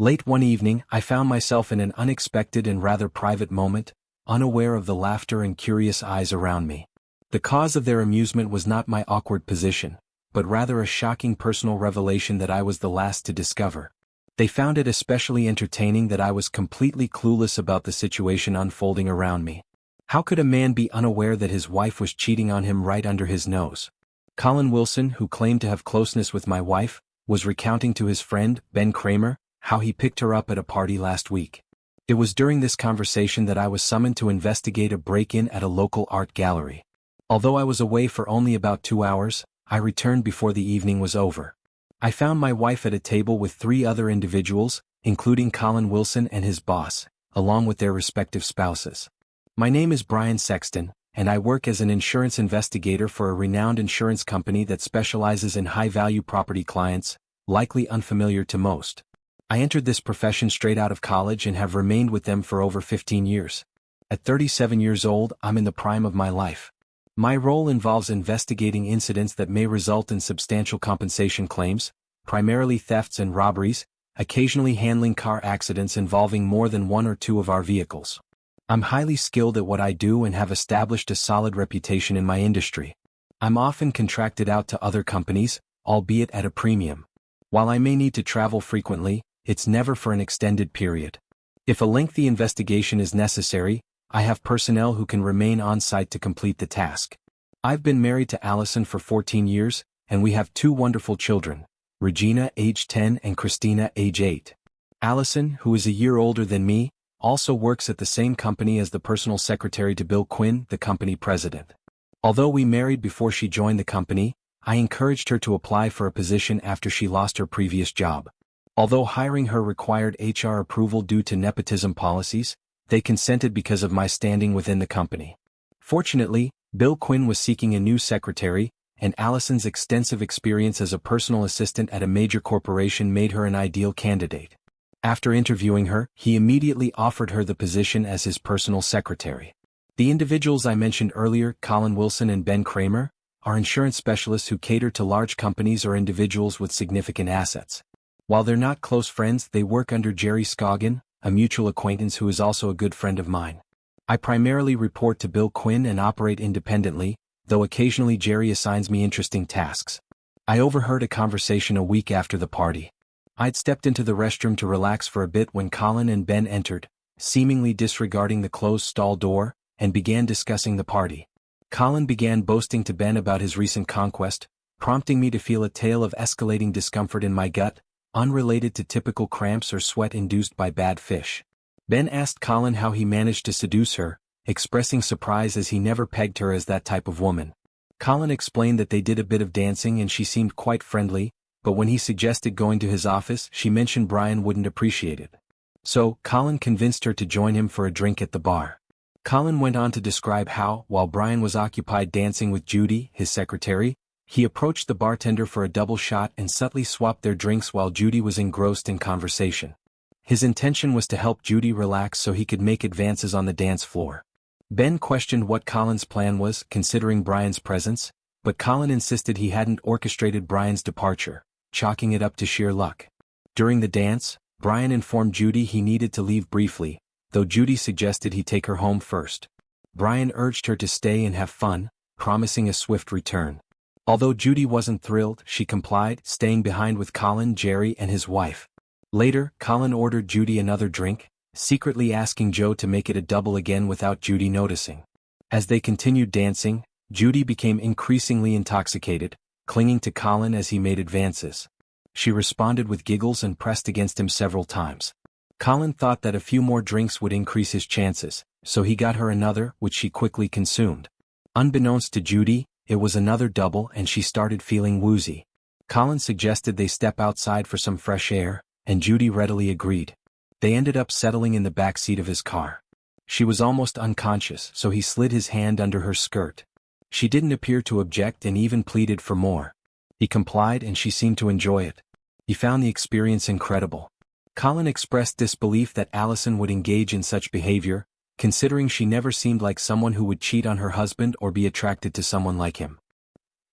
Late one evening, I found myself in an unexpected and rather private moment, unaware of the laughter and curious eyes around me. The cause of their amusement was not my awkward position, but rather a shocking personal revelation that I was the last to discover. They found it especially entertaining that I was completely clueless about the situation unfolding around me. How could a man be unaware that his wife was cheating on him right under his nose? Colin Wilson, who claimed to have closeness with my wife, was recounting to his friend, Ben Kramer, how he picked her up at a party last week. It was during this conversation that I was summoned to investigate a break-in at a local art gallery. Although I was away for only about 2 hours, I returned before the evening was over. I found my wife at a table with 3 other individuals, including Colin Wilson and his boss, along with their respective spouses. My name is Brian Sexton, and I work as an insurance investigator for a renowned insurance company that specializes in high-value property clients, likely unfamiliar to most. I entered this profession straight out of college and have remained with them for over 15 years. At 37 years old, I'm in the prime of my life. My role involves investigating incidents that may result in substantial compensation claims, primarily thefts and robberies, occasionally handling car accidents involving more than 1 or 2 of our vehicles. I'm highly skilled at what I do and have established a solid reputation in my industry. I'm often contracted out to other companies, albeit at a premium. While I may need to travel frequently, it's never for an extended period. If a lengthy investigation is necessary, I have personnel who can remain on site to complete the task. I've been married to Allison for 14 years, and we have 2 wonderful children, Regina, age 10, and Christina, age 8. Allison, who is a year older than me, also works at the same company as the personal secretary to Bill Quinn, the company president. Although we married before she joined the company, I encouraged her to apply for a position after she lost her previous job. Although hiring her required HR approval due to nepotism policies, they consented because of my standing within the company. Fortunately, Bill Quinn was seeking a new secretary, and Allison's extensive experience as a personal assistant at a major corporation made her an ideal candidate. After interviewing her, he immediately offered her the position as his personal secretary. The individuals I mentioned earlier, Colin Wilson and Ben Kramer, are insurance specialists who cater to large companies or individuals with significant assets. While they're not close friends, they work under Jerry Scoggin, a mutual acquaintance who is also a good friend of mine. I primarily report to Bill Quinn and operate independently, though occasionally Jerry assigns me interesting tasks. I overheard a conversation a week after the party. I'd stepped into the restroom to relax for a bit when Colin and Ben entered, seemingly disregarding the closed stall door, and began discussing the party. Colin began boasting to Ben about his recent conquest, prompting me to feel a tale of escalating discomfort in my gut, unrelated to typical cramps or sweat induced by bad fish. Ben asked Colin how he managed to seduce her, expressing surprise as he never pegged her as that type of woman. Colin explained that they did a bit of dancing and she seemed quite friendly, but when he suggested going to his office, she mentioned Brian wouldn't appreciate it. So, Colin convinced her to join him for a drink at the bar. Colin went on to describe how, while Brian was occupied dancing with Judy, his secretary, he approached the bartender for a double shot and subtly swapped their drinks while Judy was engrossed in conversation. His intention was to help Judy relax so he could make advances on the dance floor. Ben questioned what Colin's plan was, considering Brian's presence, but Colin insisted he hadn't orchestrated Brian's departure, chalking it up to sheer luck. During the dance, Brian informed Judy he needed to leave briefly, though Judy suggested he take her home first. Brian urged her to stay and have fun, promising a swift return. Although Judy wasn't thrilled, she complied, staying behind with Colin, Jerry, and his wife. Later, Colin ordered Judy another drink, secretly asking Joe to make it a double again without Judy noticing. As they continued dancing, Judy became increasingly intoxicated, clinging to Colin as he made advances. She responded with giggles and pressed against him several times. Colin thought that a few more drinks would increase his chances, so he got her another, which she quickly consumed. Unbeknownst to Judy, it was another double and she started feeling woozy. Colin suggested they step outside for some fresh air, and Judy readily agreed. They ended up settling in the back seat of his car. She was almost unconscious, so he slid his hand under her skirt. She didn't appear to object and even pleaded for more. He complied and she seemed to enjoy it. He found the experience incredible. Colin expressed disbelief that Allison would engage in such behavior, considering she never seemed like someone who would cheat on her husband or be attracted to someone like him.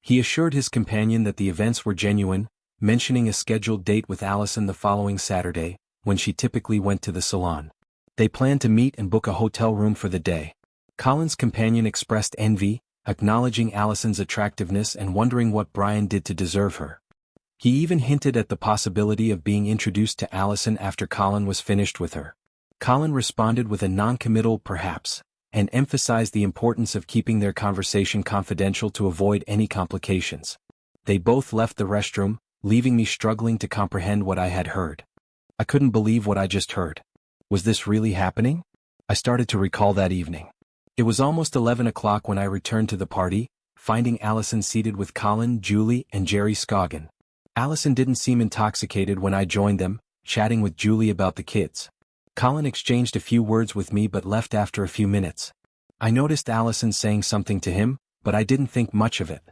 He assured his companion that the events were genuine, mentioning a scheduled date with Allison the following Saturday, when she typically went to the salon. They planned to meet and book a hotel room for the day. Colin's companion expressed envy, acknowledging Allison's attractiveness and wondering what Brian did to deserve her. He even hinted at the possibility of being introduced to Allison after Colin was finished with her. Colin responded with a non-committal perhaps, and emphasized the importance of keeping their conversation confidential to avoid any complications. They both left the restroom, leaving me struggling to comprehend what I had heard. I couldn't believe what I just heard. Was this really happening? I started to recall that evening. It was almost 11 o'clock when I returned to the party, finding Allison seated with Colin, Julie, and Jerry Scoggin. Allison didn't seem intoxicated when I joined them, chatting with Julie about the kids. Colin exchanged a few words with me but left after a few minutes. I noticed Allison saying something to him, but I didn't think much of it.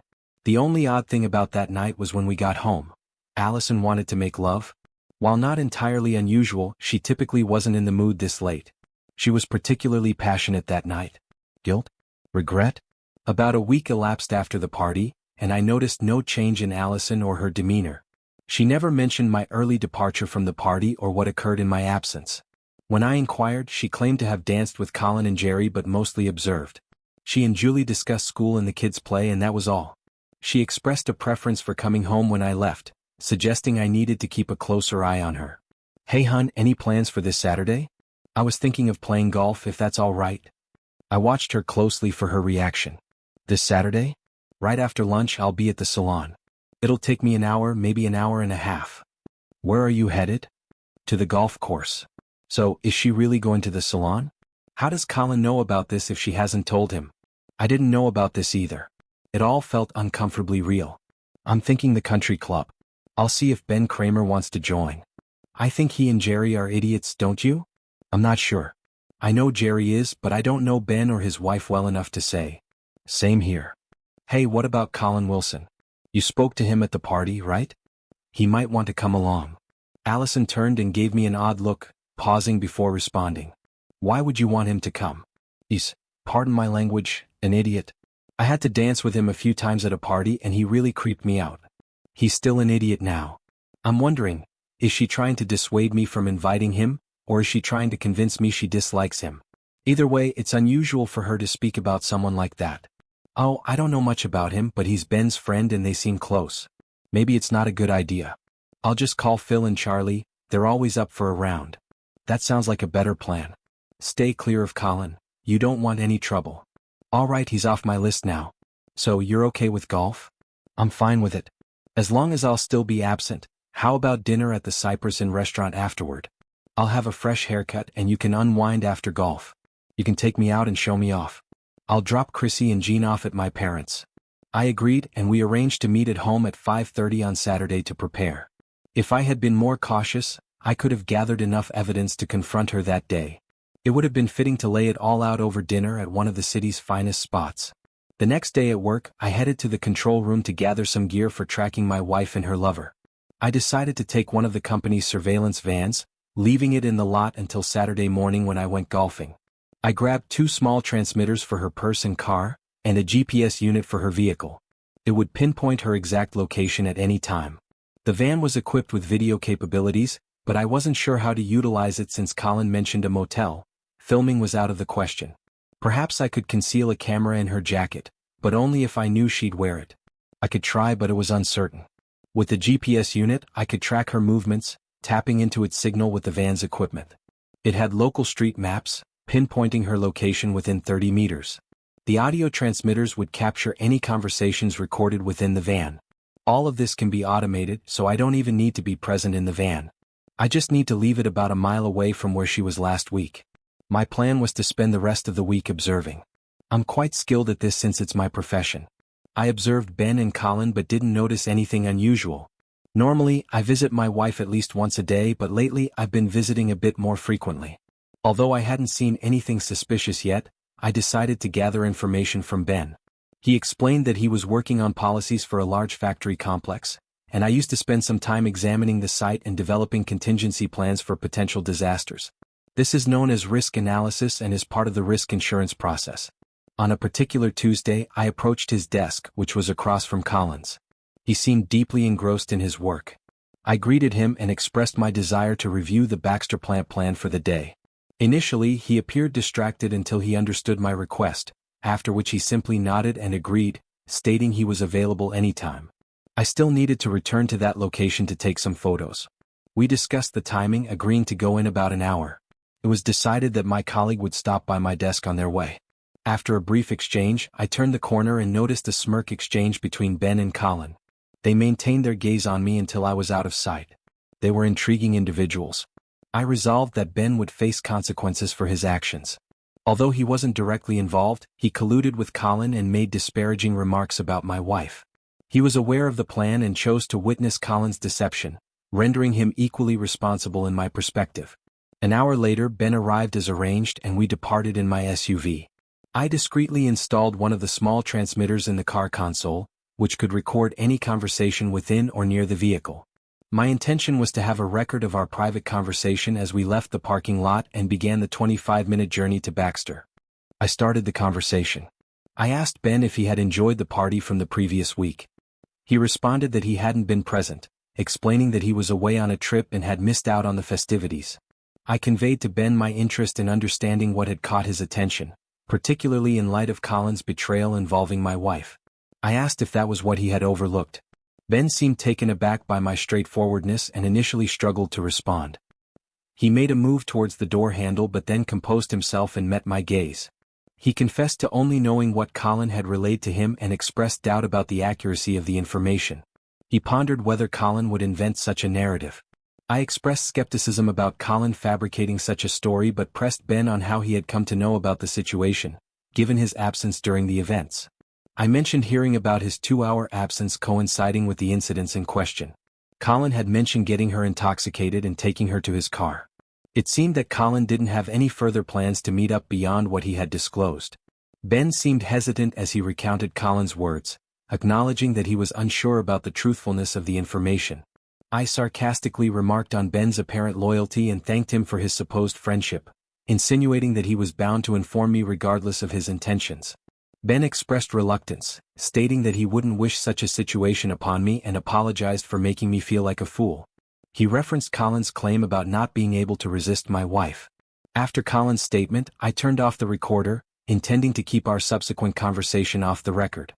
The only odd thing about that night was when we got home. Allison wanted to make love. While not entirely unusual, she typically wasn't in the mood this late. She was particularly passionate that night. Guilt? Regret? About a week elapsed after the party, and I noticed no change in Allison or her demeanor. She never mentioned my early departure from the party or what occurred in my absence. When I inquired, she claimed to have danced with Colin and Jerry but mostly observed. She and Julie discussed school and the kids' play and that was all. She expressed a preference for coming home when I left, suggesting I needed to keep a closer eye on her. Hey hun, any plans for this Saturday? I was thinking of playing golf if that's all right. I watched her closely for her reaction. This Saturday? Right after lunch I'll be at the salon. It'll take me an hour, maybe an hour and a half. Where are you headed? To the golf course. So, is she really going to the salon? How does Colin know about this if she hasn't told him? I didn't know about this either. It all felt uncomfortably real. I'm thinking the country club. I'll see if Ben Kramer wants to join. I think he and Jerry are idiots, don't you? I'm not sure. I know Jerry is, but I don't know Ben or his wife well enough to say. Same here. Hey, what about Colin Wilson? You spoke to him at the party, right? He might want to come along. Allison turned and gave me an odd look, pausing before responding. Why would you want him to come? He's, pardon my language, an idiot. I had to dance with him a few times at a party and he really creeped me out. He's still an idiot now. I'm wondering, is she trying to dissuade me from inviting him, or is she trying to convince me she dislikes him? Either way, it's unusual for her to speak about someone like that. Oh, I don't know much about him, but he's Ben's friend and they seem close. Maybe it's not a good idea. I'll just call Phil and Charlie, they're always up for a round. That sounds like a better plan. Stay clear of Colin, you don't want any trouble. Alright, he's off my list now. So you're okay with golf? I'm fine with it. As long as I'll still be absent, how about dinner at the Cypress Inn restaurant afterward? I'll have a fresh haircut and you can unwind after golf. You can take me out and show me off. I'll drop Chrissy and Jean off at my parents'. I agreed and we arranged to meet at home at 5:30 on Saturday to prepare. If I had been more cautious, I could have gathered enough evidence to confront her that day. It would have been fitting to lay it all out over dinner at one of the city's finest spots. The next day at work, I headed to the control room to gather some gear for tracking my wife and her lover. I decided to take one of the company's surveillance vans, leaving it in the lot until Saturday morning when I went golfing. I grabbed 2 small transmitters for her purse and car, and a GPS unit for her vehicle. It would pinpoint her exact location at any time. The van was equipped with video capabilities, but I wasn't sure how to utilize it since Colin mentioned a motel. Filming was out of the question. Perhaps I could conceal a camera in her jacket, but only if I knew she'd wear it. I could try, but it was uncertain. With the GPS unit, I could track her movements, tapping into its signal with the van's equipment. It had local street maps, pinpointing her location within 30 meters. The audio transmitters would capture any conversations recorded within the van. All of this can be automated, so I don't even need to be present in the van. I just need to leave it about a mile away from where she was last week. My plan was to spend the rest of the week observing. I'm quite skilled at this since it's my profession. I observed Ben and Colin but didn't notice anything unusual. Normally, I visit my wife at least once a day, but lately I've been visiting a bit more frequently. Although I hadn't seen anything suspicious yet, I decided to gather information from Ben. He explained that he was working on policies for a large factory complex, and I used to spend some time examining the site and developing contingency plans for potential disasters. This is known as risk analysis and is part of the risk insurance process. On a particular Tuesday, I approached his desk, which was across from Colin's. He seemed deeply engrossed in his work. I greeted him and expressed my desire to review the Baxter plant plan for the day. Initially, he appeared distracted until he understood my request, after which he simply nodded and agreed, stating he was available anytime. I still needed to return to that location to take some photos. We discussed the timing, agreeing to go in about an hour. It was decided that my colleague would stop by my desk on their way. After a brief exchange, I turned the corner and noticed a smirk exchange between Ben and Colin. They maintained their gaze on me until I was out of sight. They were intriguing individuals. I resolved that Ben would face consequences for his actions. Although he wasn't directly involved, he colluded with Colin and made disparaging remarks about my wife. He was aware of the plan and chose to witness Colin's deception, rendering him equally responsible in my perspective. An hour later, Ben arrived as arranged and we departed in my SUV. I discreetly installed one of the small transmitters in the car console, which could record any conversation within or near the vehicle. My intention was to have a record of our private conversation as we left the parking lot and began the 25-minute journey to Baxter. I started the conversation. I asked Ben if he had enjoyed the party from the previous week. He responded that he hadn't been present, explaining that he was away on a trip and had missed out on the festivities. I conveyed to Ben my interest in understanding what had caught his attention, particularly in light of Colin's betrayal involving my wife. I asked if that was what he had overlooked. Ben seemed taken aback by my straightforwardness and initially struggled to respond. He made a move towards the door handle but then composed himself and met my gaze. He confessed to only knowing what Colin had relayed to him and expressed doubt about the accuracy of the information. He pondered whether Colin would invent such a narrative. I expressed skepticism about Colin fabricating such a story but pressed Ben on how he had come to know about the situation, given his absence during the events. I mentioned hearing about his 2-hour absence coinciding with the incidents in question. Colin had mentioned getting her intoxicated and taking her to his car. It seemed that Colin didn't have any further plans to meet up beyond what he had disclosed. Ben seemed hesitant as he recounted Colin's words, acknowledging that he was unsure about the truthfulness of the information. I sarcastically remarked on Ben's apparent loyalty and thanked him for his supposed friendship, insinuating that he was bound to inform me regardless of his intentions. Ben expressed reluctance, stating that he wouldn't wish such a situation upon me and apologized for making me feel like a fool. He referenced Colin's claim about not being able to resist my wife. After Colin's statement, I turned off the recorder, intending to keep our subsequent conversation off the record.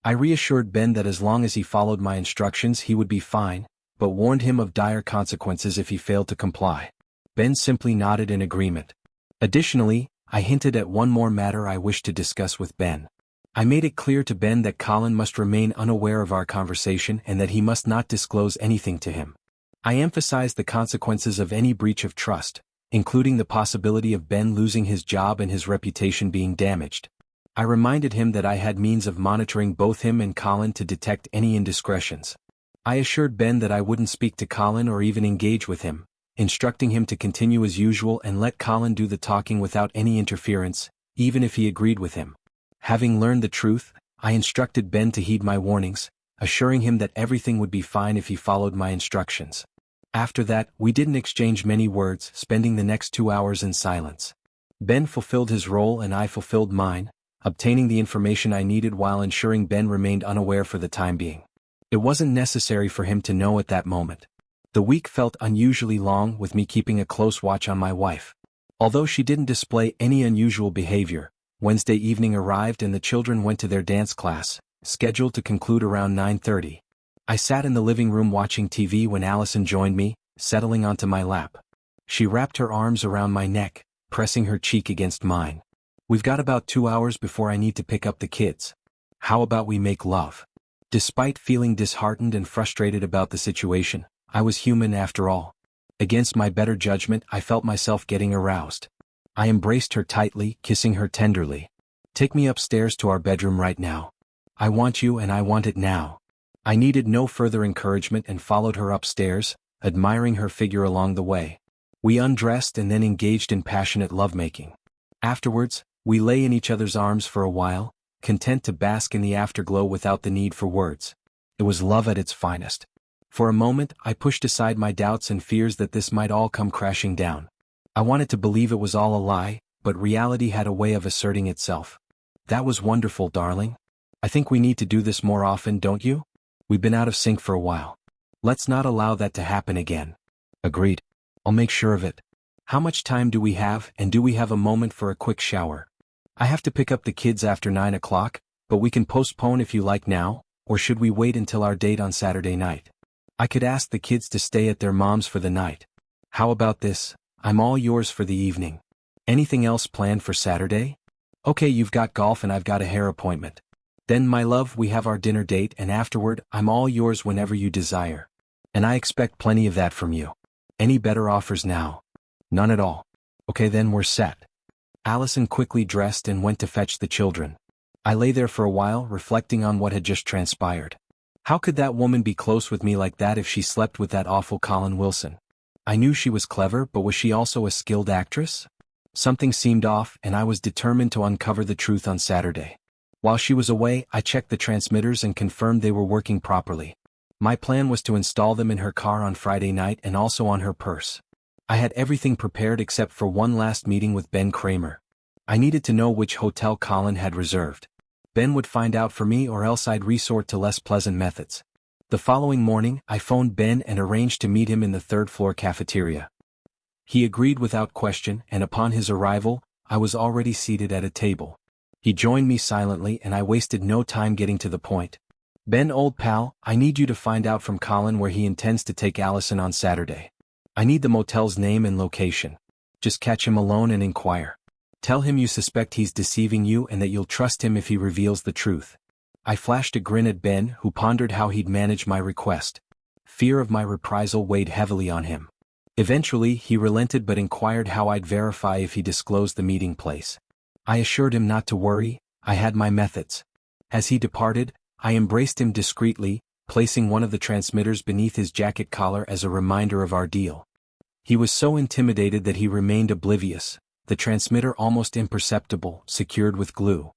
I reassured Ben that as long as he followed my instructions he would be fine, but warned him of dire consequences if he failed to comply. Ben simply nodded in agreement. Additionally, I hinted at one more matter I wished to discuss with Ben. I made it clear to Ben that Colin must remain unaware of our conversation and that he must not disclose anything to him. I emphasized the consequences of any breach of trust, including the possibility of Ben losing his job and his reputation being damaged. I reminded him that I had means of monitoring both him and Colin to detect any indiscretions. I assured Ben that I wouldn't speak to Colin or even engage with him, instructing him to continue as usual and let Colin do the talking without any interference, even if he agreed with him. Having learned the truth, I instructed Ben to heed my warnings, assuring him that everything would be fine if he followed my instructions. After that, we didn't exchange many words, spending the next 2 hours in silence. Ben fulfilled his role and I fulfilled mine, obtaining the information I needed while ensuring Ben remained unaware for the time being. It wasn't necessary for him to know at that moment. The week felt unusually long with me keeping a close watch on my wife. Although she didn't display any unusual behavior, Wednesday evening arrived and the children went to their dance class, scheduled to conclude around 9:30. I sat in the living room watching TV when Allison joined me, settling onto my lap. She wrapped her arms around my neck, pressing her cheek against mine. "We've got about 2 hours before I need to pick up the kids. How about we make love?" Despite feeling disheartened and frustrated about the situation, I was human after all. Against my better judgment, I felt myself getting aroused. I embraced her tightly, kissing her tenderly. "Take me upstairs to our bedroom right now. I want you and I want it now." I needed no further encouragement and followed her upstairs, admiring her figure along the way. We undressed and then engaged in passionate lovemaking. Afterwards, we lay in each other's arms for a while, content to bask in the afterglow without the need for words. It was love at its finest. For a moment, I pushed aside my doubts and fears that this might all come crashing down. I wanted to believe it was all a lie, but reality had a way of asserting itself. "That was wonderful, darling. I think we need to do this more often, don't you? We've been out of sync for a while." Let's not allow that to happen again. Agreed. I'll make sure of it. How much time do we have, and do we have a moment for a quick shower? I have to pick up the kids after 9 o'clock, but we can postpone if you like now, or should we wait until our date on Saturday night? I could ask the kids to stay at their mom's for the night. How about this? I'm all yours for the evening. Anything else planned for Saturday? Okay, you've got golf and I've got a hair appointment. Then, my love, we have our dinner date, and afterward, I'm all yours whenever you desire. And I expect plenty of that from you. Any better offers now? None at all. Okay, then we're set. Allison quickly dressed and went to fetch the children. I lay there for a while, reflecting on what had just transpired. How could that woman be close with me like that if she slept with that awful Colin Wilson? I knew she was clever, but was she also a skilled actress? Something seemed off, and I was determined to uncover the truth on Saturday. While she was away, I checked the transmitters and confirmed they were working properly. My plan was to install them in her car on Friday night and also on her purse. I had everything prepared except for one last meeting with Ben Kramer. I needed to know which hotel Colin had reserved. Ben would find out for me, or else I'd resort to less pleasant methods. The following morning, I phoned Ben and arranged to meet him in the third-floor cafeteria. He agreed without question, and upon his arrival, I was already seated at a table. He joined me silently, and I wasted no time getting to the point. Ben, old pal, I need you to find out from Colin where he intends to take Allison on Saturday. I need the motel's name and location. Just catch him alone and inquire. Tell him you suspect he's deceiving you and that you'll trust him if he reveals the truth. I flashed a grin at Ben, who pondered how he'd manage my request. Fear of my reprisal weighed heavily on him. Eventually, he relented but inquired how I'd verify if he disclosed the meeting place. I assured him not to worry, I had my methods. As he departed, I embraced him discreetly, placing one of the transmitters beneath his jacket collar as a reminder of our deal. He was so intimidated that he remained oblivious, the transmitter almost imperceptible, secured with glue.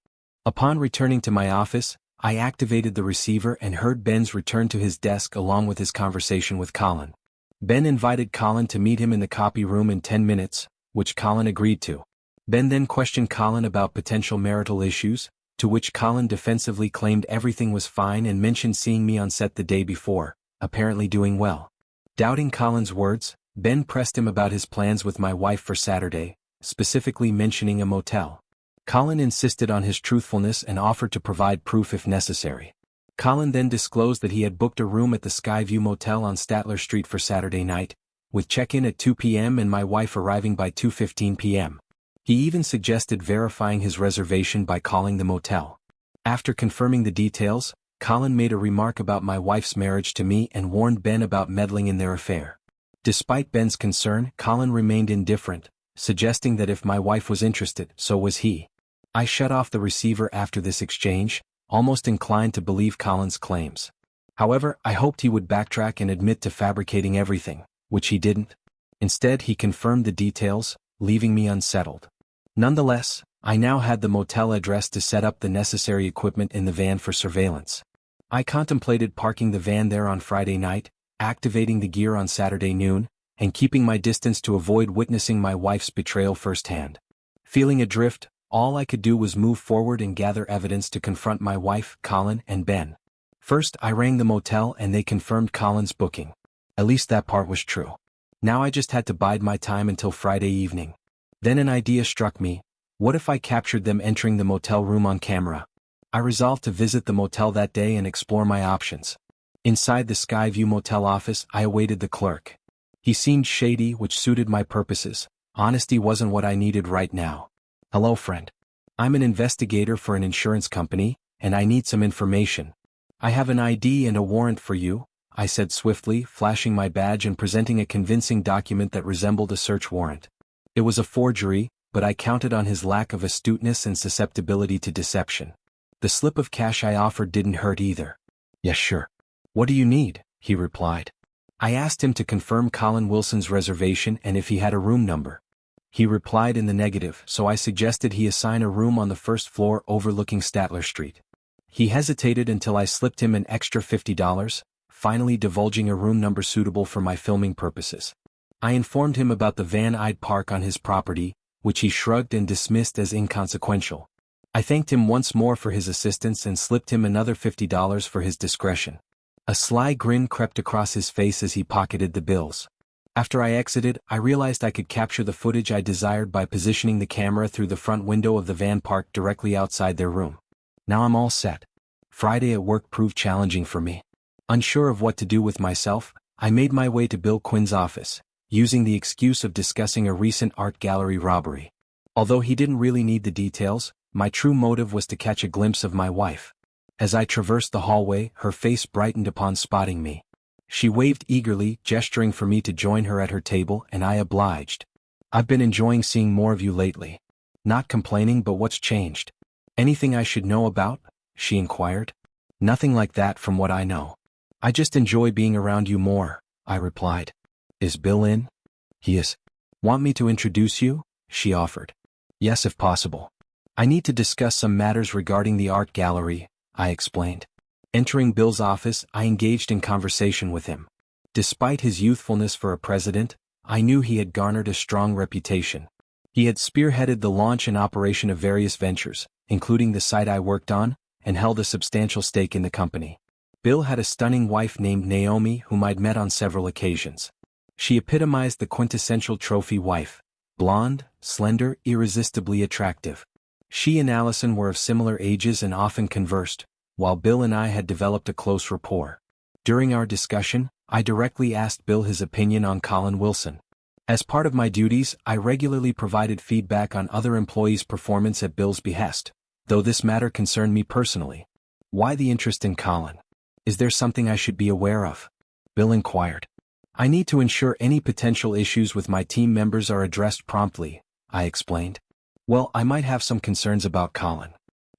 Upon returning to my office, I activated the receiver and heard Ben's return to his desk along with his conversation with Colin. Ben invited Colin to meet him in the copy room in 10 minutes, which Colin agreed to. Ben then questioned Colin about potential marital issues, to which Colin defensively claimed everything was fine and mentioned seeing me on set the day before, apparently doing well. Doubting Colin's words, Ben pressed him about his plans with my wife for Saturday, specifically mentioning a motel. Colin insisted on his truthfulness and offered to provide proof if necessary. Colin then disclosed that he had booked a room at the Skyview Motel on Statler Street for Saturday night, with check-in at 2 p.m. and my wife arriving by 2:15 p.m. He even suggested verifying his reservation by calling the motel. After confirming the details, Colin made a remark about my wife's marriage to me and warned Ben about meddling in their affair. Despite Ben's concern, Colin remained indifferent, suggesting that if my wife was interested, so was he. I shut off the receiver after this exchange, almost inclined to believe Colin's claims. However, I hoped he would backtrack and admit to fabricating everything, which he didn't. Instead, he confirmed the details, leaving me unsettled. Nonetheless, I now had the motel address to set up the necessary equipment in the van for surveillance. I contemplated parking the van there on Friday night, activating the gear on Saturday noon, and keeping my distance to avoid witnessing my wife's betrayal firsthand. Feeling adrift, all I could do was move forward and gather evidence to confront my wife, Colin, and Ben. First, I rang the motel and they confirmed Colin's booking. At least that part was true. Now I just had to bide my time until Friday evening. Then an idea struck me. What if I captured them entering the motel room on camera? I resolved to visit the motel that day and explore my options. Inside the Skyview Motel office, I awaited the clerk. He seemed shady, which suited my purposes. Honesty wasn't what I needed right now. Hello, friend. I'm an investigator for an insurance company, and I need some information. I have an ID and a warrant for you, I said swiftly, flashing my badge and presenting a convincing document that resembled a search warrant. It was a forgery, but I counted on his lack of astuteness and susceptibility to deception. The slip of cash I offered didn't hurt either. Yes, sure. What do you need? He replied. I asked him to confirm Colin Wilson's reservation and if he had a room number. He replied in the negative, so I suggested he assign a room on the first floor overlooking Statler Street. He hesitated until I slipped him an extra $50, finally divulging a room number suitable for my filming purposes. I informed him about the van I'd park on his property, which he shrugged and dismissed as inconsequential. I thanked him once more for his assistance and slipped him another $50 for his discretion. A sly grin crept across his face as he pocketed the bills. After I exited, I realized I could capture the footage I desired by positioning the camera through the front window of the van parked directly outside their room. Now I'm all set. Friday at work proved challenging for me. Unsure of what to do with myself, I made my way to Bill Quinn's office, using the excuse of discussing a recent art gallery robbery. Although he didn't really need the details, my true motive was to catch a glimpse of my wife. As I traversed the hallway, her face brightened upon spotting me. She waved eagerly, gesturing for me to join her at her table, and I obliged. "I've been enjoying seeing more of you lately. Not complaining, but what's changed? Anything I should know about?" she inquired. "Nothing like that from what I know. I just enjoy being around you more," I replied. "Is Bill in?" "He is." "Want me to introduce you?" she offered. "Yes, if possible. I need to discuss some matters regarding the art gallery," I explained. Entering Bill's office, I engaged in conversation with him. Despite his youthfulness for a president, I knew he had garnered a strong reputation. He had spearheaded the launch and operation of various ventures, including the site I worked on, and held a substantial stake in the company. Bill had a stunning wife named Naomi whom I'd met on several occasions. She epitomized the quintessential trophy wife: blonde, slender, irresistibly attractive. She and Allison were of similar ages and often conversed, while Bill and I had developed a close rapport. During our discussion, I directly asked Bill his opinion on Colin Wilson. As part of my duties, I regularly provided feedback on other employees' performance at Bill's behest, though this matter concerned me personally. "Why the interest in Colin? Is there something I should be aware of?" Bill inquired. "I need to ensure any potential issues with my team members are addressed promptly," I explained. "Well, I might have some concerns about Colin.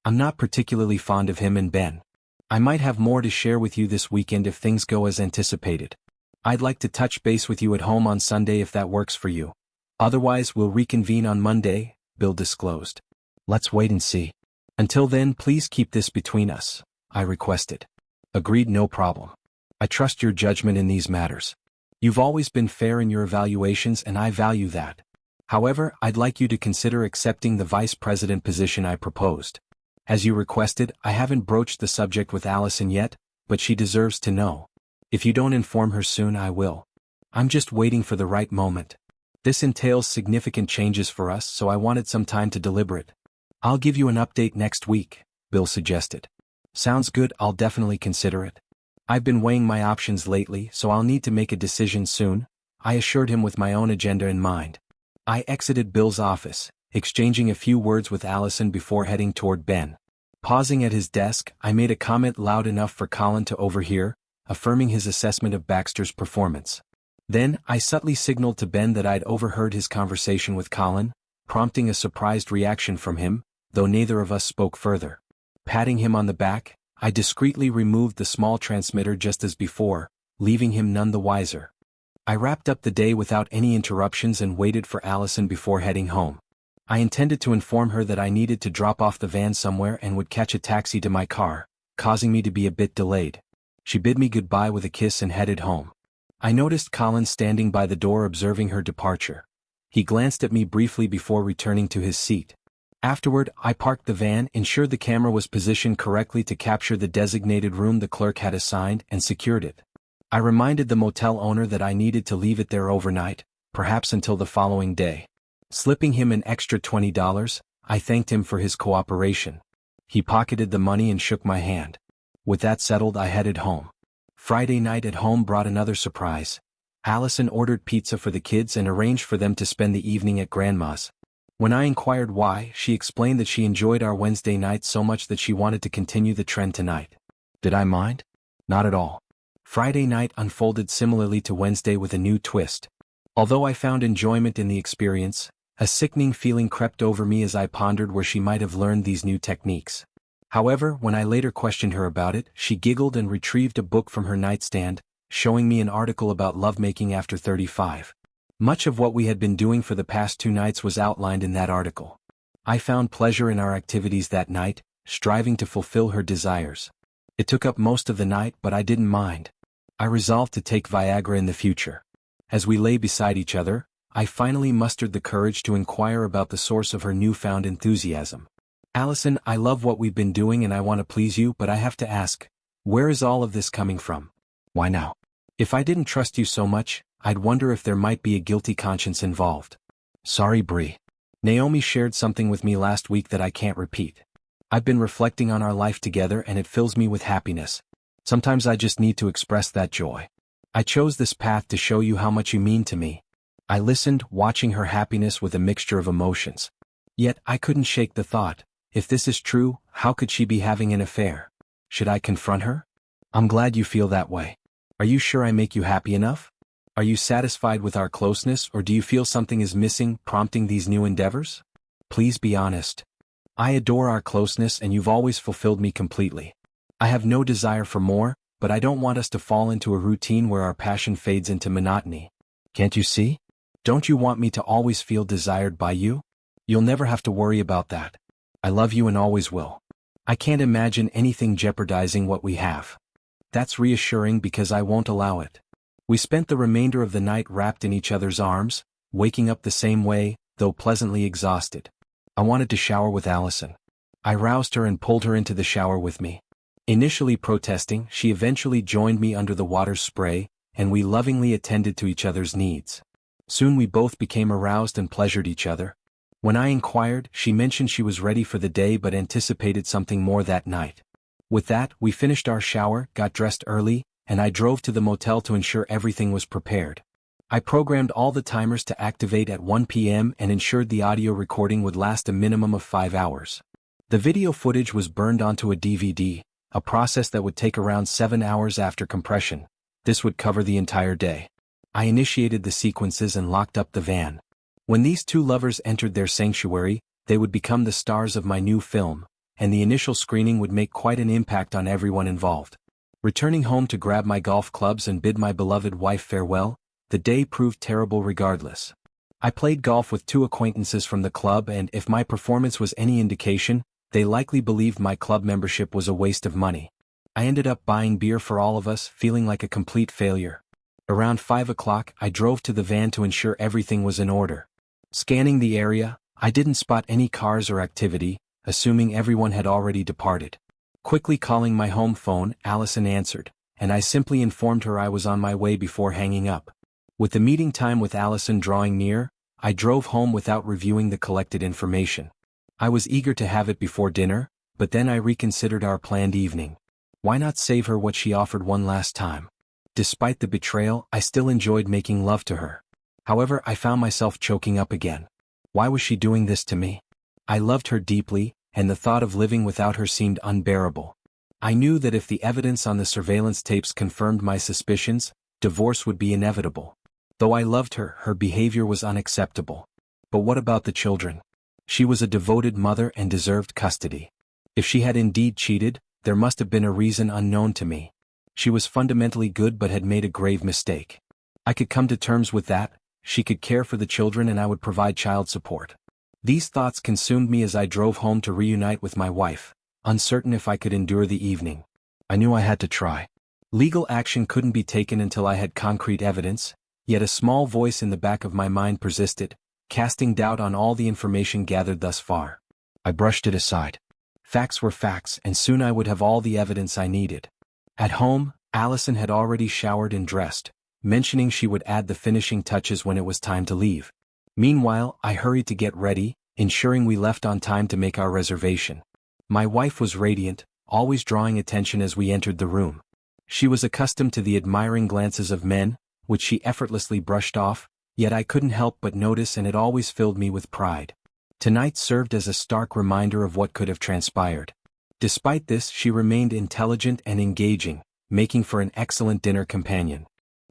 I'm not particularly fond of him and Ben. I might have more to share with you this weekend if things go as anticipated. I'd like to touch base with you at home on Sunday if that works for you. Otherwise, we'll reconvene on Monday," Bill disclosed. "Let's wait and see. Until then, please keep this between us," I requested. "Agreed, no problem. I trust your judgment in these matters. You've always been fair in your evaluations and I value that. However, I'd like you to consider accepting the vice president position I proposed. As you requested, I haven't broached the subject with Allison yet, but she deserves to know. If you don't inform her soon, I will. I'm just waiting for the right moment. This entails significant changes for us, so I wanted some time to deliberate. I'll give you an update next week," Bill suggested. "Sounds good, I'll definitely consider it. I've been weighing my options lately, so I'll need to make a decision soon," I assured him with my own agenda in mind. I exited Bill's office, exchanging a few words with Allison before heading toward Ben. Pausing at his desk, I made a comment loud enough for Colin to overhear, affirming his assessment of Baxter's performance. Then, I subtly signaled to Ben that I'd overheard his conversation with Colin, prompting a surprised reaction from him, though neither of us spoke further. Patting him on the back, I discreetly removed the small transmitter just as before, leaving him none the wiser. I wrapped up the day without any interruptions and waited for Allison before heading home. I intended to inform her that I needed to drop off the van somewhere and would catch a taxi to my car, causing me to be a bit delayed. She bid me goodbye with a kiss and headed home. I noticed Colin standing by the door observing her departure. He glanced at me briefly before returning to his seat. Afterward, I parked the van, ensured the camera was positioned correctly to capture the designated room the clerk had assigned, and secured it. I reminded the motel owner that I needed to leave it there overnight, perhaps until the following day. Slipping him an extra $20, I thanked him for his cooperation. He pocketed the money and shook my hand. With that settled, I headed home. Friday night at home brought another surprise. Allison ordered pizza for the kids and arranged for them to spend the evening at Grandma's. When I inquired why, she explained that she enjoyed our Wednesday night so much that she wanted to continue the trend tonight. Did I mind? Not at all. Friday night unfolded similarly to Wednesday with a new twist. Although I found enjoyment in the experience, a sickening feeling crept over me as I pondered where she might have learned these new techniques. However, when I later questioned her about it, she giggled and retrieved a book from her nightstand, showing me an article about lovemaking after 35. Much of what we had been doing for the past 2 nights was outlined in that article. I found pleasure in our activities that night, striving to fulfill her desires. It took up most of the night, but I didn't mind. I resolved to take Viagra in the future. As we lay beside each other, I finally mustered the courage to inquire about the source of her newfound enthusiasm. "Allison, I love what we've been doing and I want to please you, but I have to ask, Where is all of this coming from? Why now? If I didn't trust you so much, I'd wonder if there might be a guilty conscience involved. Sorry, Bree. Naomi shared something with me last week that I can't repeat. I've been reflecting on our life together and it fills me with happiness. Sometimes I just need to express that joy. I chose this path to show you how much you mean to me. I listened, watching her happiness with a mixture of emotions. Yet I couldn't shake the thought, if this is true, how could she be having an affair? Should I confront her? I'm glad you feel that way. Are you sure I make you happy enough? Are you satisfied with our closeness, or do you feel something is missing, prompting these new endeavors? Please be honest. I adore our closeness and you've always fulfilled me completely. I have no desire for more, but I don't want us to fall into a routine where our passion fades into monotony. Can't you see? Don't you want me to always feel desired by you? You'll never have to worry about that. I love you and always will. I can't imagine anything jeopardizing what we have. That's reassuring because I won't allow it. We spent the remainder of the night wrapped in each other's arms, waking up the same way, though pleasantly exhausted. I wanted to shower with Allison. I roused her and pulled her into the shower with me. Initially protesting, she eventually joined me under the water's spray, and we lovingly attended to each other's needs. Soon we both became aroused and pleasured each other. When I inquired, she mentioned she was ready for the day but anticipated something more that night. With that, we finished our shower, got dressed early, and I drove to the motel to ensure everything was prepared. I programmed all the timers to activate at 1 p.m. and ensured the audio recording would last a minimum of 5 hours. The video footage was burned onto a DVD, a process that would take around 7 hours after compression. This would cover the entire day. I initiated the sequences and locked up the van. When these two lovers entered their sanctuary, they would become the stars of my new film, and the initial screening would make quite an impact on everyone involved. Returning home to grab my golf clubs and bid my beloved wife farewell, the day proved terrible regardless. I played golf with two acquaintances from the club, and if my performance was any indication, they likely believed my club membership was a waste of money. I ended up buying beer for all of us, feeling like a complete failure. Around 5 o'clock, I drove to the van to ensure everything was in order. Scanning the area, I didn't spot any cars or activity, assuming everyone had already departed. Quickly calling my home phone, Allison answered, and I simply informed her I was on my way before hanging up. With the meeting time with Allison drawing near, I drove home without reviewing the collected information. I was eager to have it before dinner, but then I reconsidered our planned evening. Why not save her what she offered one last time? Despite the betrayal, I still enjoyed making love to her. However, I found myself choking up again. Why was she doing this to me? I loved her deeply, and the thought of living without her seemed unbearable. I knew that if the evidence on the surveillance tapes confirmed my suspicions, divorce would be inevitable. Though I loved her, her behavior was unacceptable. But what about the children? She was a devoted mother and deserved custody. If she had indeed cheated, there must have been a reason unknown to me. She was fundamentally good but had made a grave mistake. I could come to terms with that. She could care for the children and I would provide child support. These thoughts consumed me as I drove home to reunite with my wife, uncertain if I could endure the evening. I knew I had to try. Legal action couldn't be taken until I had concrete evidence, yet a small voice in the back of my mind persisted, casting doubt on all the information gathered thus far. I brushed it aside. Facts were facts, and soon I would have all the evidence I needed. At home, Allison had already showered and dressed, mentioning she would add the finishing touches when it was time to leave. Meanwhile, I hurried to get ready, ensuring we left on time to make our reservation. My wife was radiant, always drawing attention as we entered the room. She was accustomed to the admiring glances of men, which she effortlessly brushed off, yet I couldn't help but notice, and it always filled me with pride. Tonight served as a stark reminder of what could have transpired. Despite this, she remained intelligent and engaging, making for an excellent dinner companion.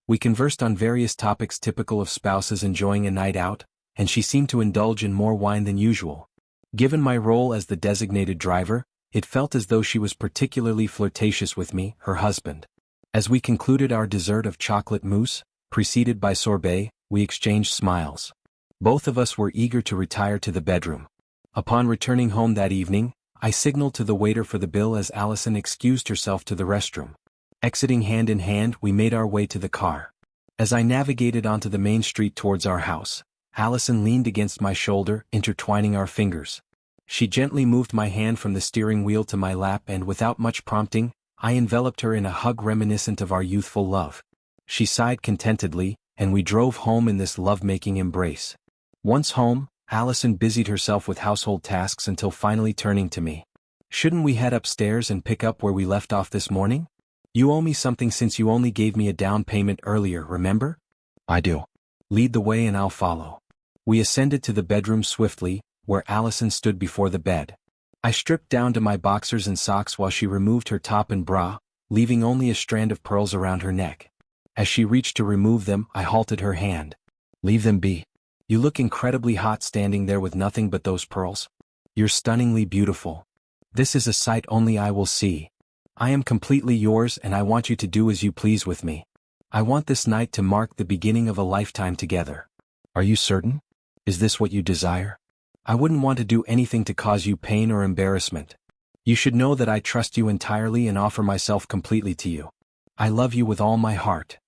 We conversed on various topics typical of spouses enjoying a night out, and she seemed to indulge in more wine than usual. Given my role as the designated driver, it felt as though she was particularly flirtatious with me, her husband. As we concluded our dessert of chocolate mousse, preceded by sorbet, we exchanged smiles. Both of us were eager to retire to the bedroom. Upon returning home that evening, I signaled to the waiter for the bill as Allison excused herself to the restroom. Exiting hand in hand, we made our way to the car. As I navigated onto the main street towards our house, Allison leaned against my shoulder, intertwining our fingers. She gently moved my hand from the steering wheel to my lap and without much prompting, I enveloped her in a hug reminiscent of our youthful love. She sighed contentedly, and we drove home in this love-making embrace. Once home, Allison busied herself with household tasks until finally turning to me. "Shouldn't we head upstairs and pick up where we left off this morning? You owe me something since you only gave me a down payment earlier, remember?" "I do. Lead the way and I'll follow." We ascended to the bedroom swiftly, where Allison stood before the bed. I stripped down to my boxers and socks while she removed her top and bra, leaving only a strand of pearls around her neck. As she reached to remove them, I halted her hand. "Leave them be. You look incredibly hot standing there with nothing but those pearls. You're stunningly beautiful. This is a sight only I will see. I am completely yours and I want you to do as you please with me. I want this night to mark the beginning of a lifetime together. Are you certain? Is this what you desire? I wouldn't want to do anything to cause you pain or embarrassment. You should know that I trust you entirely and offer myself completely to you. I love you with all my heart."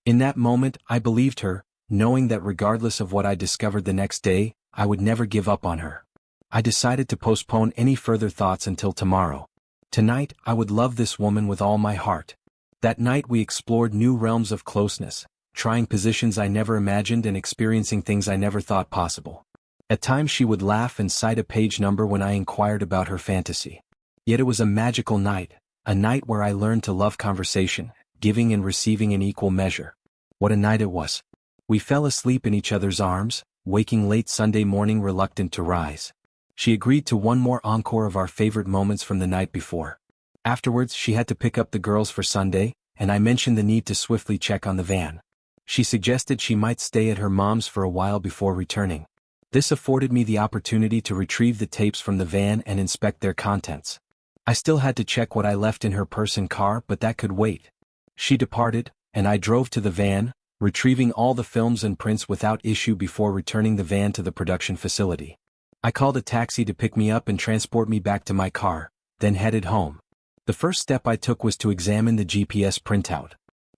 In that moment, I believed her, knowing that regardless of what I discovered the next day, I would never give up on her. I decided to postpone any further thoughts until tomorrow. Tonight, I would love this woman with all my heart. That night we explored new realms of closeness, trying positions I never imagined and experiencing things I never thought possible. At times she would laugh and cite a page number when I inquired about her fantasy. Yet it was a magical night, a night where I learned to love conversation, giving and receiving in equal measure. What a night it was. We fell asleep in each other's arms, waking late Sunday morning reluctant to rise. She agreed to one more encore of our favorite moments from the night before. Afterwards she had to pick up the girls for Sunday, and I mentioned the need to swiftly check on the van. She suggested she might stay at her mom's for a while before returning. This afforded me the opportunity to retrieve the tapes from the van and inspect their contents. I still had to check what I left in her purse and car, but that could wait. She departed, and I drove to the van, retrieving all the films and prints without issue before returning the van to the production facility. I called a taxi to pick me up and transport me back to my car, then headed home. The first step I took was to examine the GPS printout.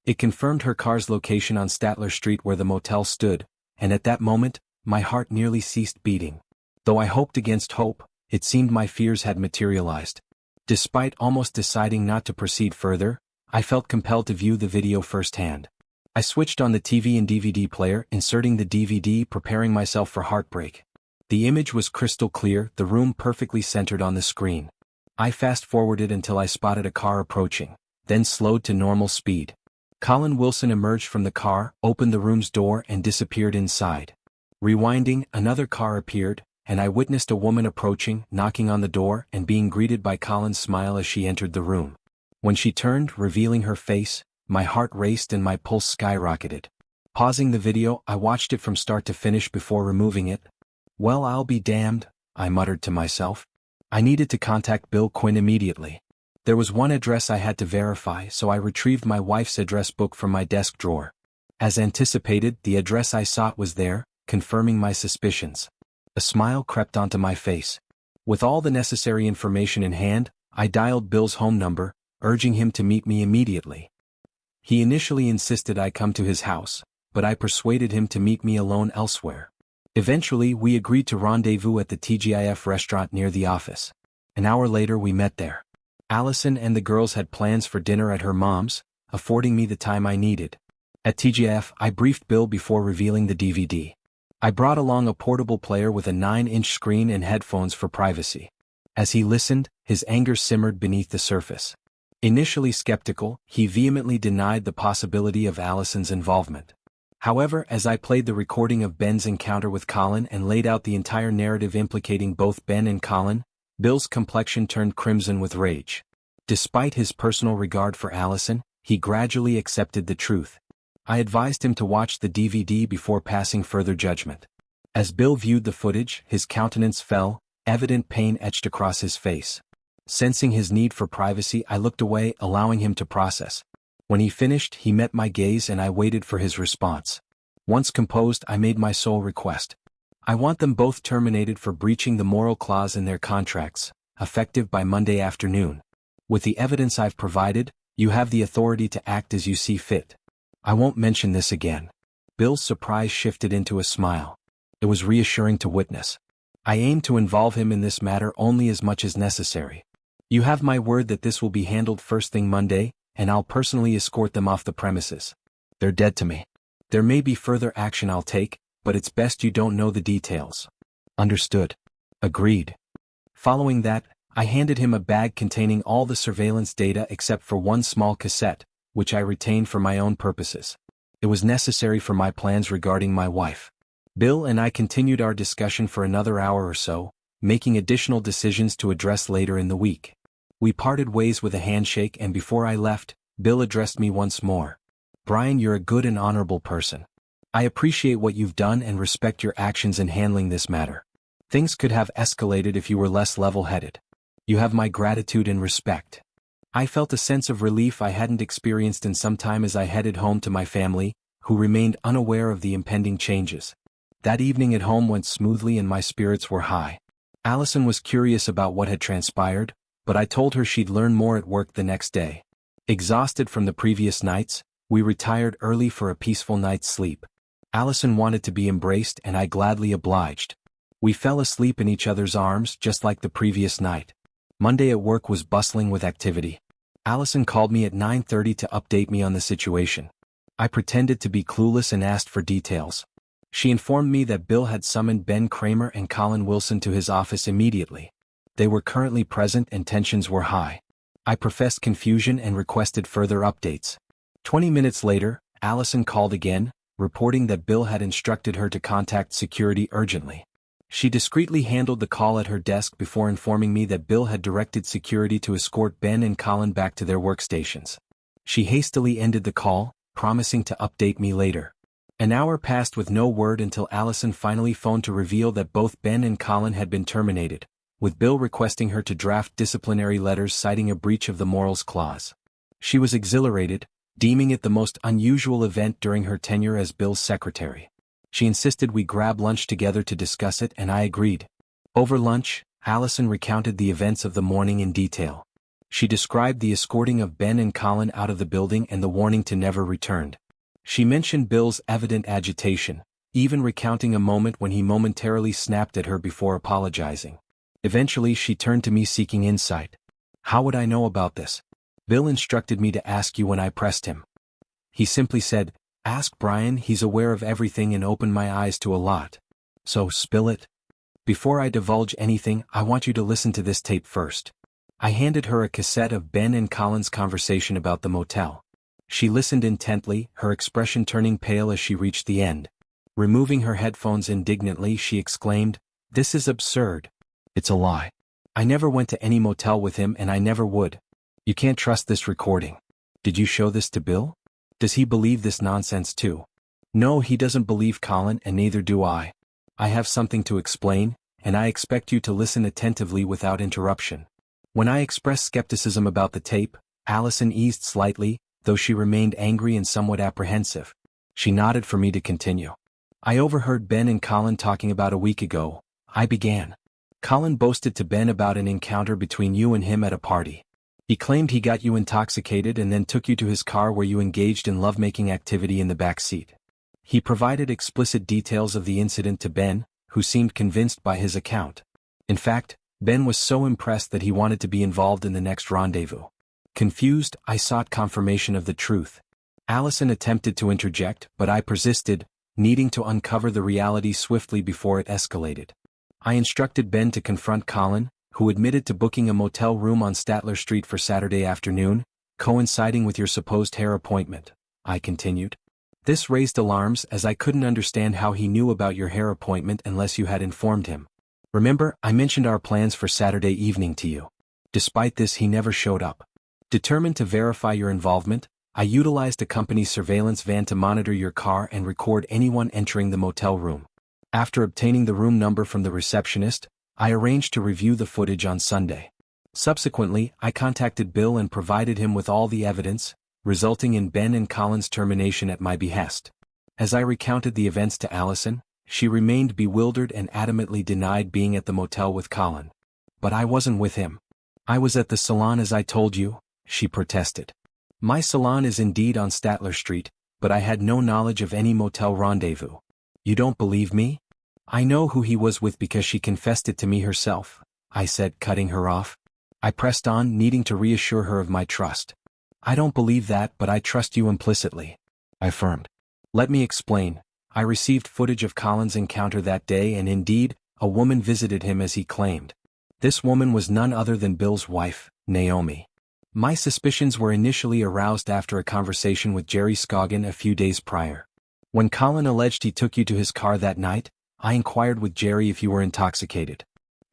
It confirmed her car's location on Statler Street where the motel stood, and at that moment, my heart nearly ceased beating. Though I hoped against hope, it seemed my fears had materialized. Despite almost deciding not to proceed further, I felt compelled to view the video firsthand. I switched on the TV and DVD player, inserting the DVD, preparing myself for heartbreak. The image was crystal clear, the room perfectly centered on the screen. I fast-forwarded until I spotted a car approaching, then slowed to normal speed. Colin Wilson emerged from the car, opened the room's door and disappeared inside. Rewinding, another car appeared, and I witnessed a woman approaching, knocking on the door and being greeted by Colin's smile as she entered the room. When she turned, revealing her face, my heart raced and my pulse skyrocketed. Pausing the video, I watched it from start to finish before removing it. "Well, I'll be damned," I muttered to myself. I needed to contact Bill Quinn immediately. There was one address I had to verify, so I retrieved my wife's address book from my desk drawer. As anticipated, the address I sought was there, confirming my suspicions. A smile crept onto my face. With all the necessary information in hand, I dialed Bill's home number, urging him to meet me immediately. He initially insisted I come to his house, but I persuaded him to meet me alone elsewhere. Eventually, we agreed to rendezvous at the TGIF restaurant near the office. An hour later we met there. Allison and the girls had plans for dinner at her mom's, affording me the time I needed. At TGIF, I briefed Bill before revealing the DVD. I brought along a portable player with a 9-inch screen and headphones for privacy. As he listened, his anger simmered beneath the surface. Initially skeptical, he vehemently denied the possibility of Allison's involvement. However, as I played the recording of Ben's encounter with Colin and laid out the entire narrative implicating both Ben and Colin, Bill's complexion turned crimson with rage. Despite his personal regard for Allison, he gradually accepted the truth. I advised him to watch the DVD before passing further judgment. As Bill viewed the footage, his countenance fell, evident pain etched across his face. Sensing his need for privacy, I looked away, allowing him to process. When he finished, he met my gaze and I waited for his response. Once composed, I made my sole request. I want them both terminated for breaching the moral clause in their contracts, effective by Monday afternoon. With the evidence I've provided, you have the authority to act as you see fit. I won't mention this again. Bill's surprise shifted into a smile. It was reassuring to witness. I aim to involve him in this matter only as much as necessary. You have my word that this will be handled first thing Monday, and I'll personally escort them off the premises. They're dead to me. There may be further action I'll take, but it's best you don't know the details. Understood. Agreed. Following that, I handed him a bag containing all the surveillance data except for one small cassette, which I retained for my own purposes. It was necessary for my plans regarding my wife. Bill and I continued our discussion for another hour or so, making additional decisions to address later in the week. We parted ways with a handshake, and before I left, Bill addressed me once more. Brian, you're a good and honorable person. I appreciate what you've done and respect your actions in handling this matter. Things could have escalated if you were less level-headed. You have my gratitude and respect. I felt a sense of relief I hadn't experienced in some time as I headed home to my family, who remained unaware of the impending changes. That evening at home went smoothly and my spirits were high. Allison was curious about what had transpired, but I told her she'd learn more at work the next day. Exhausted from the previous nights, we retired early for a peaceful night's sleep. Allison wanted to be embraced and I gladly obliged. We fell asleep in each other's arms just like the previous night. Monday at work was bustling with activity. Allison called me at 9:30 to update me on the situation. I pretended to be clueless and asked for details. She informed me that Bill had summoned Ben Kramer and Colin Wilson to his office immediately. They were currently present and tensions were high. I professed confusion and requested further updates. 20 minutes later, Allison called again, reporting that Bill had instructed her to contact security urgently. She discreetly handled the call at her desk before informing me that Bill had directed security to escort Ben and Colin back to their workstations. She hastily ended the call, promising to update me later. An hour passed with no word until Allison finally phoned to reveal that both Ben and Colin had been terminated, with Bill requesting her to draft disciplinary letters citing a breach of the morals clause. She was exhilarated, deeming it the most unusual event during her tenure as Bill's secretary. She insisted we grab lunch together to discuss it, and I agreed. Over lunch, Allison recounted the events of the morning in detail. She described the escorting of Ben and Colin out of the building and the warning to never return. She mentioned Bill's evident agitation, even recounting a moment when he momentarily snapped at her before apologizing. Eventually she turned to me seeking insight. How would I know about this? Bill instructed me to ask you when I pressed him. He simply said, "Ask Brian, he's aware of everything," and opened my eyes to a lot. So, spill it? Before I divulge anything, I want you to listen to this tape first. I handed her a cassette of Ben and Colin's conversation about the motel. She listened intently, her expression turning pale as she reached the end. Removing her headphones indignantly, she exclaimed, "This is absurd. It's a lie. I never went to any motel with him and I never would. You can't trust this recording. Did you show this to Bill? Does he believe this nonsense too?" "No, he doesn't believe Colin and neither do I. I have something to explain, and I expect you to listen attentively without interruption." When I expressed skepticism about the tape, Allison eased slightly, though she remained angry and somewhat apprehensive. She nodded for me to continue. "I overheard Ben and Colin talking about a week ago," I began. "Colin boasted to Ben about an encounter between you and him at a party. He claimed he got you intoxicated and then took you to his car where you engaged in lovemaking activity in the back seat. He provided explicit details of the incident to Ben, who seemed convinced by his account. In fact, Ben was so impressed that he wanted to be involved in the next rendezvous." Confused, I sought confirmation of the truth. Allison attempted to interject, but I persisted, needing to uncover the reality swiftly before it escalated. I instructed Ben to confront Colin, who admitted to booking a motel room on Statler Street for Saturday afternoon, coinciding with your supposed hair appointment, I continued. This raised alarms as I couldn't understand how he knew about your hair appointment unless you had informed him. Remember, I mentioned our plans for Saturday evening to you. Despite this, he never showed up. Determined to verify your involvement, I utilized a company's surveillance van to monitor your car and record anyone entering the motel room. After obtaining the room number from the receptionist, I arranged to review the footage on Sunday. Subsequently, I contacted Bill and provided him with all the evidence, resulting in Ben and Colin's termination at my behest. As I recounted the events to Allison, she remained bewildered and adamantly denied being at the motel with Colin. "But I wasn't with him. I was at the salon as I told you," she protested. "My salon is indeed on Statler Street, but I had no knowledge of any motel rendezvous." "You don't believe me?" "I know who he was with because she confessed it to me herself," I said, cutting her off. I pressed on, needing to reassure her of my trust. I don't believe that, but I trust you implicitly, I affirmed. Let me explain. I received footage of Colin's encounter that day, and indeed, a woman visited him as he claimed. This woman was none other than Bill's wife, Naomi. My suspicions were initially aroused after a conversation with Jerry Scoggin a few days prior. When Colin alleged he took you to his car that night, I inquired with Jerry if you were intoxicated.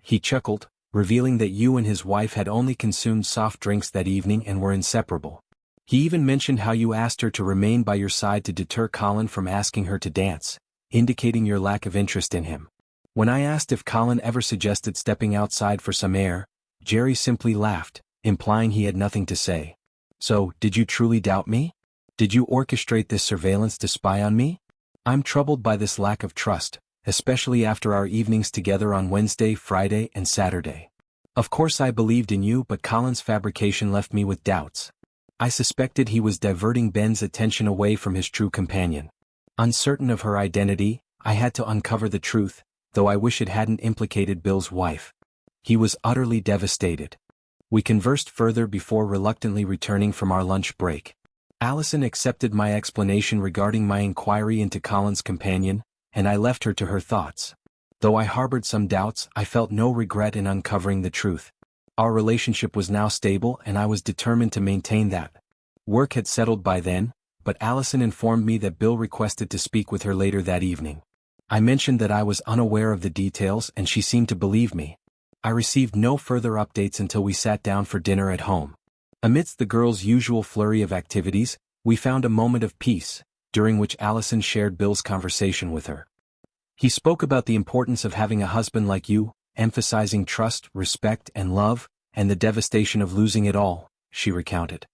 He chuckled, revealing that you and his wife had only consumed soft drinks that evening and were inseparable. He even mentioned how you asked her to remain by your side to deter Colin from asking her to dance, indicating your lack of interest in him. When I asked if Colin ever suggested stepping outside for some air, Jerry simply laughed, implying he had nothing to say. So, did you truly doubt me? Did you orchestrate this surveillance to spy on me? I'm troubled by this lack of trust, especially after our evenings together on Wednesday, Friday, and Saturday. Of course I believed in you, but Colin's fabrication left me with doubts. I suspected he was diverting Ben's attention away from his true companion. Uncertain of her identity, I had to uncover the truth, though I wish it hadn't implicated Bill's wife. He was utterly devastated. We conversed further before reluctantly returning from our lunch break. Allison accepted my explanation regarding my inquiry into Colin's companion, and I left her to her thoughts. Though I harbored some doubts, I felt no regret in uncovering the truth. Our relationship was now stable, and I was determined to maintain that. Work had settled by then, but Allison informed me that Bill requested to speak with her later that evening. I mentioned that I was unaware of the details, and she seemed to believe me. I received no further updates until we sat down for dinner at home. Amidst the girls' usual flurry of activities, we found a moment of peace, during which Allison shared Bill's conversation with her. He spoke about the importance of having a husband like you, emphasizing trust, respect, and love, and the devastation of losing it all, she recounted.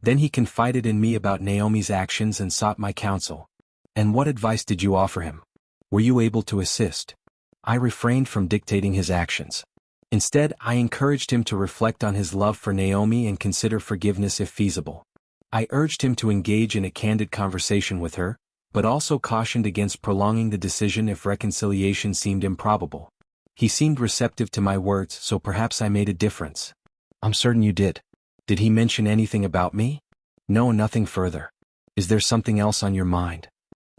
Then he confided in me about Naomi's actions and sought my counsel. And what advice did you offer him? Were you able to assist? I refrained from dictating his actions. Instead, I encouraged him to reflect on his love for Naomi and consider forgiveness if feasible. I urged him to engage in a candid conversation with her, but also cautioned against prolonging the decision if reconciliation seemed improbable. He seemed receptive to my words, so perhaps I made a difference. I'm certain you did. Did he mention anything about me? No, nothing further. Is there something else on your mind?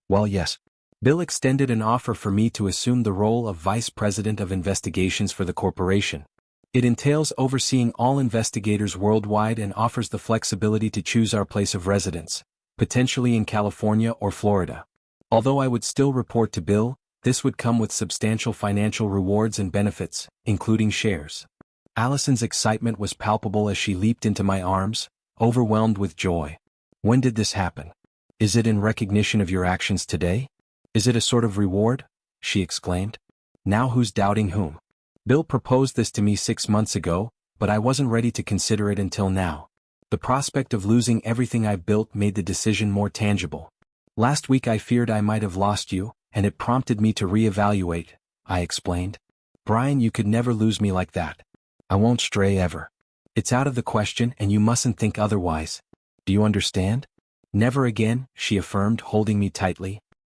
Well, yes. Bill extended an offer for me to assume the role of Vice President of Investigations for the corporation. It entails overseeing all investigators worldwide and offers the flexibility to choose our place of residence, potentially in California or Florida. Although I would still report to Bill, this would come with substantial financial rewards and benefits, including shares. Allison's excitement was palpable as she leaped into my arms, overwhelmed with joy. When did this happen? Is it in recognition of your actions today? Is it a sort of reward? She exclaimed. Now who's doubting whom? Bill proposed this to me 6 months ago, but I wasn't ready to consider it until now. The prospect of losing everything I've built made the decision more tangible. Last week I feared I might have lost you, and it prompted me to reevaluate, I explained. Brian, you could never lose me like that. I won't stray ever. It's out of the question, and you mustn't think otherwise. Do you understand? Never again, she affirmed, holding me tightly.